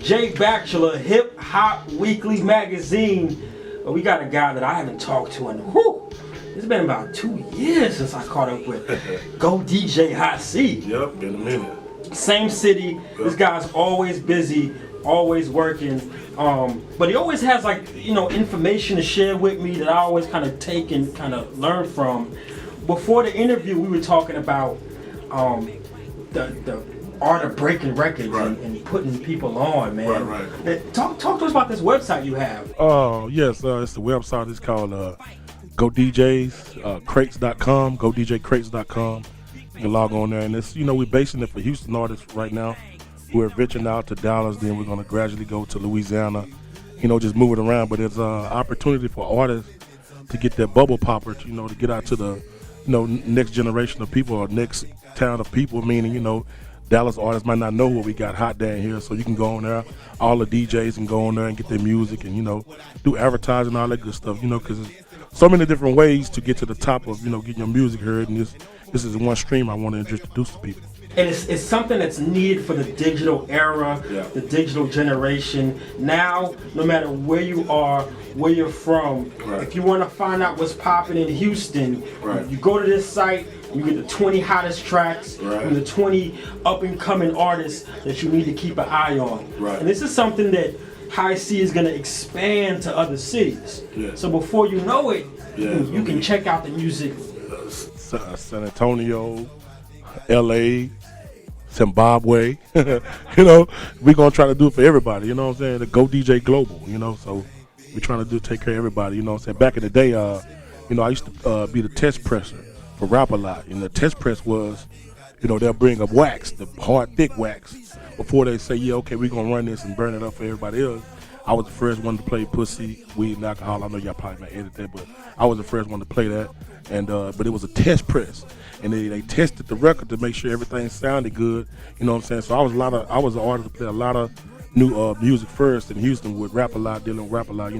Jay Bachelor, Hip Hop Weekly Magazine. We got a guy that I haven't talked to in it's been about 2 years since I caught up with. Go DJ Hi-C. Yep, been a minute. Same city. Yep. This guy's always busy, always working. But he always has information to share with me that I always kind of take and kind of learn from. Before the interview, we were talking about the art of breaking records and putting people on, man. Right. Talk to us about this website you have. Oh, yes, it's the website. It's called GoDJs, crates.com, You can log on there, and it's, we're basing it for Houston artists right now. We're venturing out to Dallas, then we're going to gradually go to Louisiana, just move it around. But it's an opportunity for artists to get their bubble popper, to get out to the, next generation of people or next town of people, meaning, Dallas artists might not know what we got hot down here, so you can go on there. All the DJs can go on there and get their music and, do advertising, all that good stuff, because there's so many different ways to get to the top of, getting your music heard. And this is one stream I want to introduce to people. And it's something that's needed for the digital era, the digital generation. Now, no matter where you are, where you're from, if you want to find out what's popping in Houston, you go to this site, you get the 20 hottest tracks and the 20 up-and-coming artists that you need to keep an eye on. And this is something that Hi-C is going to expand to other cities. So before you know it, you can check out the music. San Antonio, LA, Zimbabwe, we're going to try to do it for everybody, you know what I'm saying? The Go DJ Global, so we're trying to take care of everybody, you know what I'm saying? Back in the day, I used to be the test presser for Rap a Lot, and the test press was, they'll bring up wax, the hard, thick wax, before they say, okay, we're going to run this and burn it up for everybody else. I was the first one to play Pussy, Weed, and Alcohol. I know y'all probably might edit that, but I was the first one to play that. And but it was a test press, and they tested the record to make sure everything sounded good. You know what I'm saying? So I was an artist to play a lot of new music first in Houston with Rap a Lot, dealing with Rap a Lot,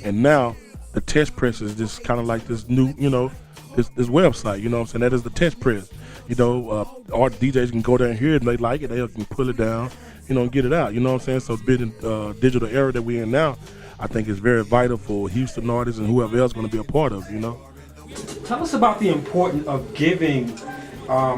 And now the test press is just kind of like this new, this website. You know what I'm saying? That is the test press. Art DJs can go down here and they like it, they can pull it down, and get it out. You know what I'm saying? So being digital era that we're in now, I think is very vital for Houston artists and whoever else going to be a part of. Tell us about the importance of giving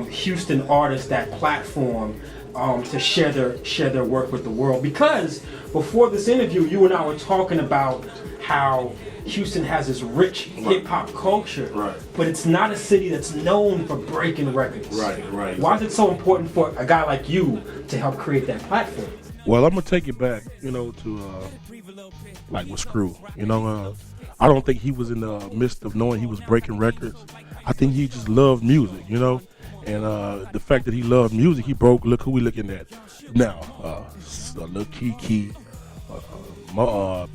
Houston artists that platform to share their work with the world. Because before this interview, you and I were talking about how Houston has this rich hip-hop culture, but it's not a city that's known for breaking records. Right. Why is it so important for a guy like you to help create that platform? Well, I'm going to take it back, to like with Screw. I don't think he was in the midst of knowing he was breaking records. I think he just loved music, and the fact that he loved music, look who we looking at now, Lil Kiki,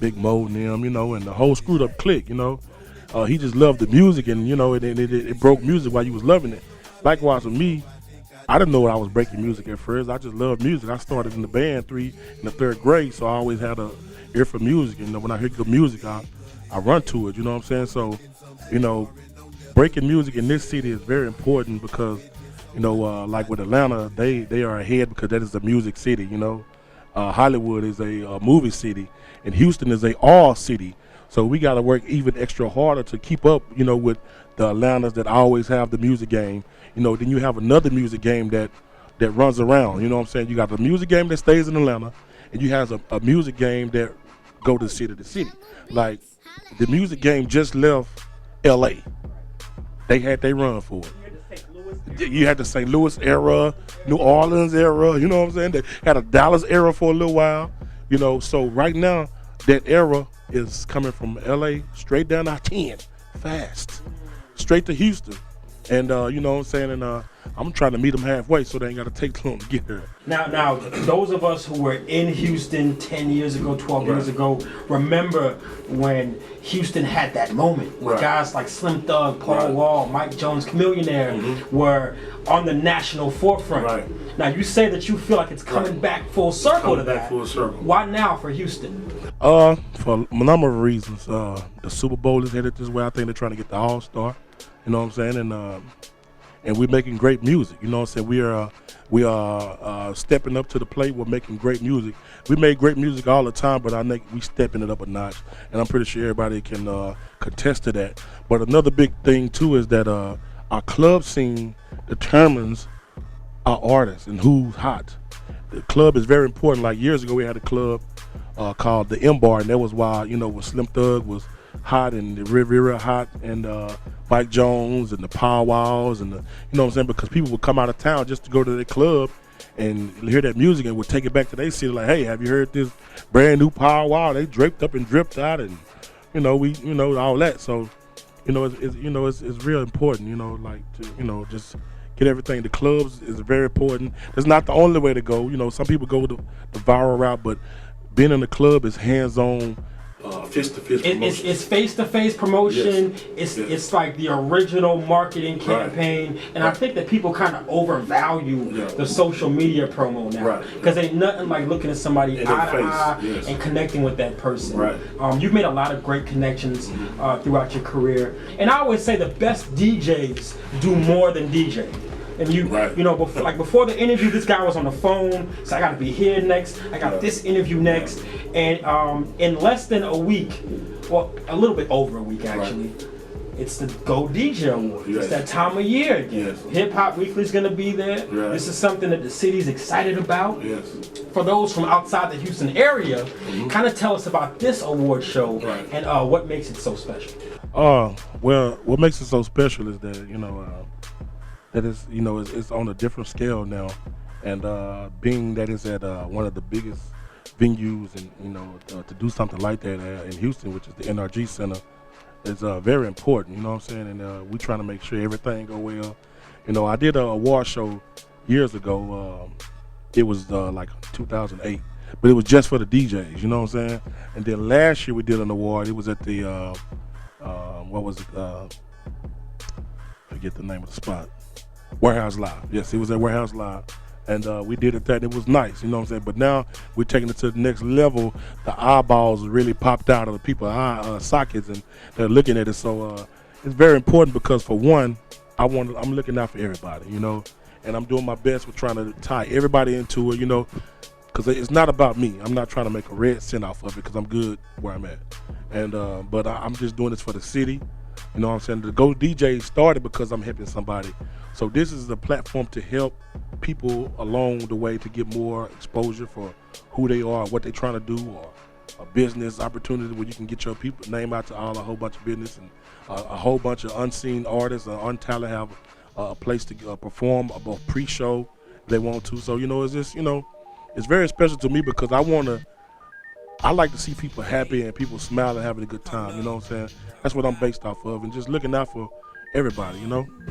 Big Mo and them, and the whole Screwed Up clique, he just loved the music, and it broke music while you was loving it. Likewise with me, I didn't know what I was breaking music at first. I just loved music. I started in the band in the third grade, so I always had a ear for music, and when I hear good music, I run to it, you know what I'm saying? So, breaking music in this city is very important because, like with Atlanta, they are ahead because that is a music city, Hollywood is a movie city, and Houston is a all city. So we got to work even extra harder to keep up, with the Atlantas that always have the music game. Then you have another music game that runs around, you know what I'm saying? You got the music game that stays in Atlanta, and you have a music game that go to city to city. Like, the music game just left L.A. They had their run for it. You had the St. Louis era, New Orleans era, you know what I'm saying? They had a Dallas era for a little while, So right now, that era is coming from L.A. straight down I-10, fast, straight to Houston. And, you know what I'm saying? And I'm trying to meet them halfway so they ain't got to take too long to get there. Now, those of us who were in Houston 10 years ago, 12 years ago, remember when Houston had that moment where guys like Slim Thug, Paul Wall, Mike Jones, Chamillionaire were on the national forefront. Now, you say that you feel like it's coming back full circle to that. Full circle. Why now for Houston? For a number of reasons. The Super Bowl is headed this way. I think they're trying to get the All-Star. You know what I'm saying? and we're making great music. You know what I'm saying? We are stepping up to the plate. We're making great music. We make great music all the time, but I think we stepping it up a notch, and I'm pretty sure everybody can contest to that. But another big thing too is that our club scene determines our artists and who's hot. The club is very important. Like years ago, we had a club called the M Bar, and that was why, you know, when Slim Thug was hot and the Rivera hot, and Mike Jones and the Power Walls, and the, you know what I'm saying, because people would come out of town just to go to the club and hear that music and would take it back to their city. Like, hey, have you heard this brand new Power Wall? They draped up and dripped out, and all that. So, it's real important. Like to just get everything. The clubs is very important. It's not the only way to go. Some people go the viral route, but being in the club is hands-on, face-to-face promotion. It's face-to-face promotion. Yes. It's like the original marketing campaign, and I think that people kind of overvalue the social media promo now, because ain't nothing like looking at somebody eye to eye and connecting with that person. You've made a lot of great connections throughout your career, and I always say the best DJs do more than DJ. And before the interview, this guy was on the phone, so I got to be here next. I got this interview next, and in less than a week, well, a little bit over a week actually, it's the Go DJ Award. It's that time of year again. Hip Hop Weekly's gonna be there. This is something that the city's excited about. For those from outside the Houston area, kind of tell us about this award show and what makes it so special. Well, what makes it so special is that that it's on a different scale now, and being that it's at one of the biggest venues, and to do something like that in Houston, which is the NRG Center, is very important. You know what I'm saying? And we're trying to make sure everything go well. I did an award show years ago. It was like 2008, but it was just for the DJs. You know what I'm saying? And then last year we did an award. It was at the forget the name of the spot. Warehouse Live. Yes, it was at Warehouse Live. And we did it it was nice, you know what I'm saying? But now we're taking it to the next level. The eyeballs really popped out of the people's sockets, and they're looking at it. So it's very important because, for one, I'm looking out for everybody, and I'm doing my best with trying to tie everybody into it, because it's not about me. I'm not trying to make a red cent off of it because I'm good where I'm at. And but I'm just doing this for the city. You know what I'm saying? The Go DJ started because I'm helping somebody. So this is a platform to help people along the way to get more exposure for who they are, what they're trying to do, or a business opportunity where you can get your people name out to a whole bunch of business, and a whole bunch of unseen artists or untalented have a place to perform a pre-show if they want to. So it's just it's very special to me because I like to see people happy and people smiling, having a good time. You know what I'm saying? That's what I'm based off of, and just looking out for everybody.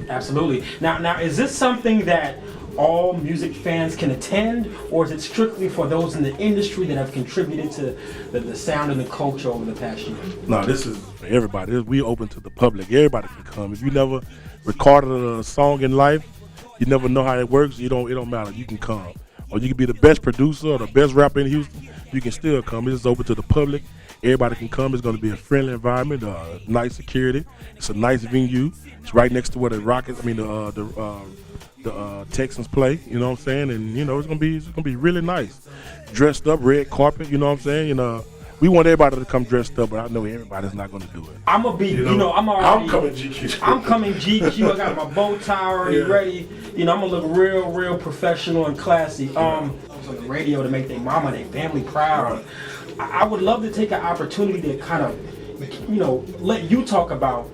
Absolutely. Now, is this something that all music fans can attend, or is it strictly for those in the industry that have contributed to the sound and the culture over the past year? No, this is for everybody. We open to the public. Everybody can come. If you never recorded a song in life, you never know how it works. It don't matter. You can come, or you can be the best producer or the best rapper in Houston. You can still come. It's open to the public. Everybody can come. It's going to be a friendly environment, nice security. It's a nice venue. It's right next to where the Texans play. You know what I'm saying? And it's gonna be really nice. Dressed up, red carpet. You know what I'm saying? We want everybody to come dressed up, but I know everybody's not gonna do it. I'm gonna be, I'm coming GQ. I'm coming GQ. I got my bow tie already ready. I'm gonna look real professional and classy. I was on the radio to make their mama and their family proud. I would love to take an opportunity to kind of, let you talk about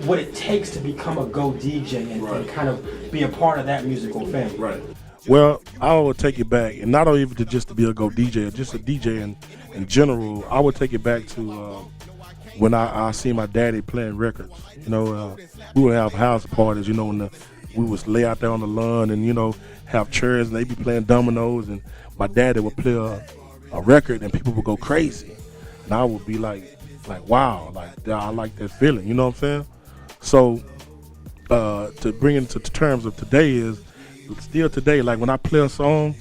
what it takes to become a Go DJ and kind of be a part of that musical family. Well, I would take it back, and not even just to be a Go DJ, just a DJ in general. I would take it back to when I see my daddy playing records. We would have house parties, when we would lay out there on the lawn and, have chairs, and they'd be playing dominoes, and my daddy would play a record, and people would go crazy. And I would be like wow, I like that feeling, you know what I'm saying? So to bring it to terms of today is, still today, like when I play a song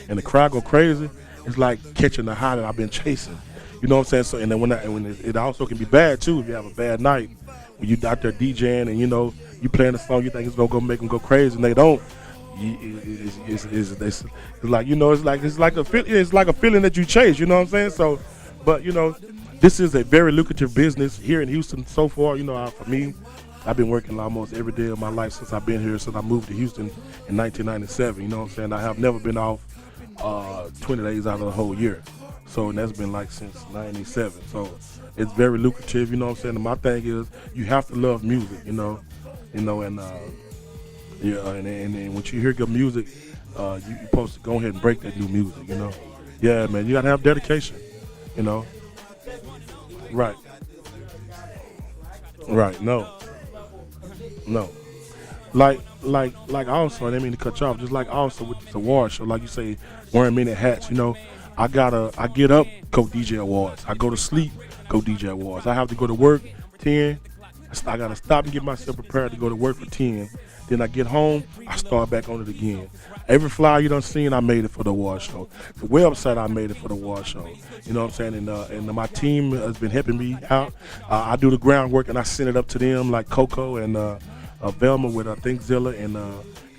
and the crowd go crazy, it's like catching the high that I've been chasing. You know what I'm saying? So, and then when it also can be bad too, if you have a bad night, when you out there DJing and you playing a song, you think it's gonna go make them go crazy, and they don't. It's like it's like a feeling that you chase. You know what I'm saying? So, but this is a very lucrative business here in Houston so far. For me, I've been working almost every day of my life since I've been here, since I moved to Houston in 1997. You know what I'm saying? I have never been off 20 days out of the whole year. So, and that's been like since 97. So it's very lucrative, you know what I'm saying? And my thing is you have to love music, and and once you hear good music, you're supposed to go ahead and break that new music, Yeah, man, you gotta have dedication, Right. Right, no. Like also, I didn't mean to cut you off, just like also with this award show, like you say, wearing many hats, I get up, go DJ awards. I go to sleep, go DJ awards. I have to go to work 10. I gotta stop and get myself prepared to go to work for 10. Then I get home, I start back on it again. Every flyer you done seen, I made it for the award show. The website, I made it for the award show. You know what I'm saying? And my team has been helping me out. I do the groundwork and I send it up to them, like Coco and Velma with Thinkzilla and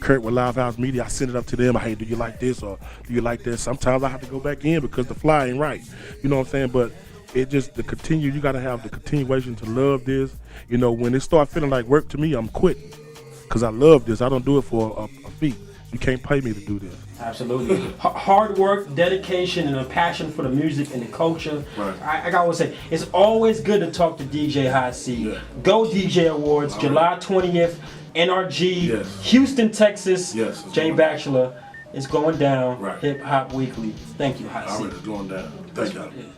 Kurt with Live House Media. I send it up to them. Hey, do you like this or do you like this? Sometimes I have to go back in because the fly ain't right. You know what I'm saying? But it just you got to have the continuation to love this. When it start feeling like work to me, I'm quitting because I love this. I don't do it for a fee. You can't pay me to do this. Absolutely. Hard work, dedication, and a passion for the music and the culture. Right. I always say, it's always good to talk to DJ Hi-C. Yeah. Go DJ Awards, all July right. 20th, NRG, yes. Houston, Texas. Yes, Jay Bachelor. It's going down. Right. Hip Hop Weekly. Thank you, Hi-C. All right, it's going down. Thank you.